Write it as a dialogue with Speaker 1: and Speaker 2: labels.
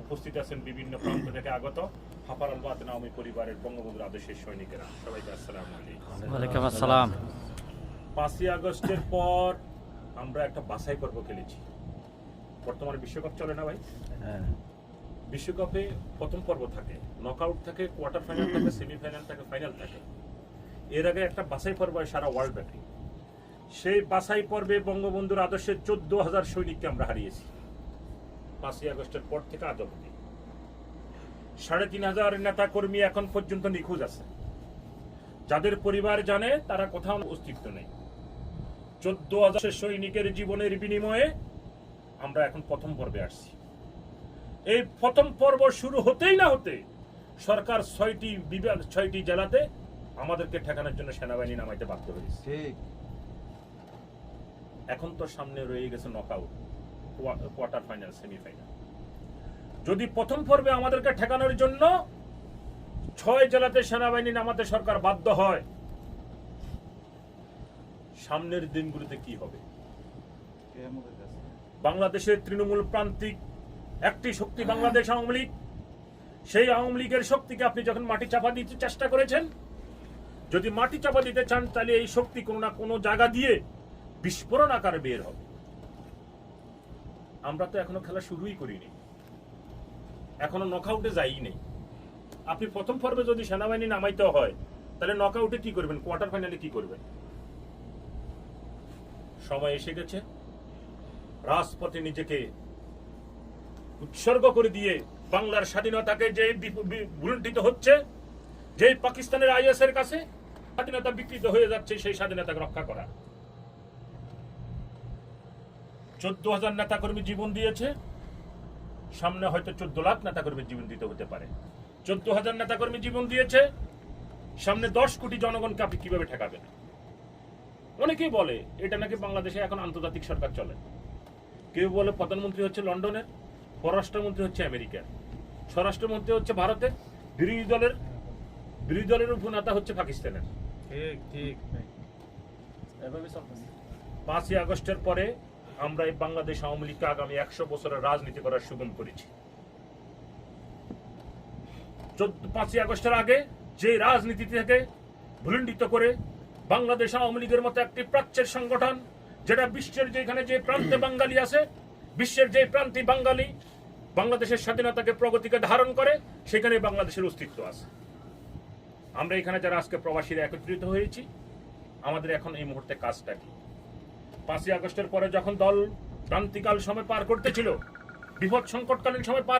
Speaker 1: উপস্থিত আছেন বিভিন্ন প্রান্ত থেকে আগত হাফার আল বাত নামী পরিবারের বঙ্গবন্ধুর আদর্শের সৈনিকেরা, সবাইকে আসসালামু আলাইকুম।
Speaker 2: ওয়ালাইকুম আসসালাম।
Speaker 1: 5ই আগস্টের পর আমরা একটা বাছাই পর্ব খেলেছি। বর্তমানে বিশ্বকাপ চলে না ভাই?
Speaker 2: হ্যাঁ,
Speaker 1: বিশ্বকাপে প্রথম পর্ব থাকে, নকআউট থাকে, কোয়ার্টার ফাইনাল থাকে, সেমিফাইনাল থাকে, ফাইনাল থাকে। এর আগে একটা বাছাই পর্ব হয় সারা ওয়ার্ল্ড ব্যাপী। সেই বাছাই পর্বে বঙ্গবন্ধুর আদর্শের 14,000 সৈনিককে আমরা হারিয়েছি 5ই আগস্টের পর থেকে আজ অবধি। 3,500 নেতা কর্মী এখন পর্যন্ত নিখোঁজ আছে। যাদের পরিবার জানে তারা কোথাও অস্তিত্ব নেই। 14,000 সৈনিকের জীবনের বিনিময়ে আমরা এখন প্রথম পর্বে আসছি। এই প্রথম পর্ব শুরু হতেই না হতে সরকার 6টি বিভাগ 6টি জেলাতে আমাদেরকে ঠেকানোর জন্য সেনাবাহিনী নামাইতে বাধ্য হয়েছে।
Speaker 2: ঠিক।
Speaker 1: এখন তো সামনে রয়ে গেছে নকআউট, কোয়ার্টার ফাইনাল, সেমিফাইনাল। যদি প্রথম পর্বে আমাদেরকে ঠেকানোর জন্য 6 জেলাতে সেনাবাহিনী নামাতে সরকার বাধ্য হয়, সামনের দিনগুলোতে কি হবে? বাংলাদেশের তৃণমূল প্রান্তিক একটি শক্তি বাংলাদেশ আওয়ামী লীগ, সেই আওয়ামী লীগের শক্তিকে আপনি যখন মাটি চাপা দিতে চেষ্টা করেছেন, যদি মাটি চাপা দিতে চান তাহলে এই শক্তি কোনো না কোনো জায়গা দিয়ে বিস্ফোরণ আকারে বের হবে। আমরা তো এখনো খেলা শুরুই করিনি, এখনো নকআউটে যাই নেই। আপনি প্রথম পর্বে যদি সেনাবাহিনী নামাইতে হয় তাহলে নকআউটে কি করবেন, কোয়ার্টার ফাইনালে কি করবেন? সময় এসে গেছে রাজপথে নিজেকে উৎসর্গ করে দিয়ে বাংলার স্বাধীনতাকে যে ভুলুণ্ঠিত হচ্ছে, যে পাকিস্তানের আইএস এর কাছে স্বাধীনতা বিকৃত হয়ে যাচ্ছে, সেই স্বাধীনতাকে রক্ষা করা। 14,000 নেতাকর্মী জীবন দিয়েছে, সামনে হয়তো 14 লাখ নেতাকর্মী জীবন দিতে হতে পারে। 14,000 নেতাকর্মী জীবন দিয়েছে, সামনে 10 কোটি জনগণকে আপনি কিভাবে ঠেকাবেন? অনেকেই বলে এটা নাকি বাংলাদেশে এখন আন্তর্জাতিক সরকার চলে। কেউ বলে প্রধানমন্ত্রী হচ্ছে লন্ডনের, পররাষ্ট্রমন্ত্রী হচ্ছে আমেরিকার, স্বরাষ্ট্রমন্ত্রী হচ্ছে ভারতের, বিরোধী দলের উপনেতা হচ্ছে পাকিস্তানের।
Speaker 2: ঠিক ঠিক।
Speaker 1: 5ই আগস্টের পরে আমরা এই বাংলাদেশ আওয়ামী লীগকে আগামী 100 বছরের রাজনীতি করার সুগম করেছি। 5ই আগস্টের আগে যে রাজনীতি থেকে ভুলুণ্ঠিত করে বাংলাদেশ আওয়ামী লীগের মতো একটি প্রাচ্যের সংগঠন, যেটা বিশ্বের যেখানে যে প্রান্তে বাঙালি আছে, বিশ্বের যে প্রান্তে বাঙালি বাংলাদেশের স্বাধীনতাকে প্রগতিকে ধারণ করে, সেখানে বাংলাদেশের অস্তিত্ব আছে। আমরা এখানে যারা আজকে প্রবাসীরা একত্রিত হয়েছি, আমাদের এখন এই মুহূর্তে কাজটা কি? 5ই আগস্টের পরে যখন দল ক্রান্তিকাল সময় পার করতেছিল, বিপদ সংকটকালীন সময় পার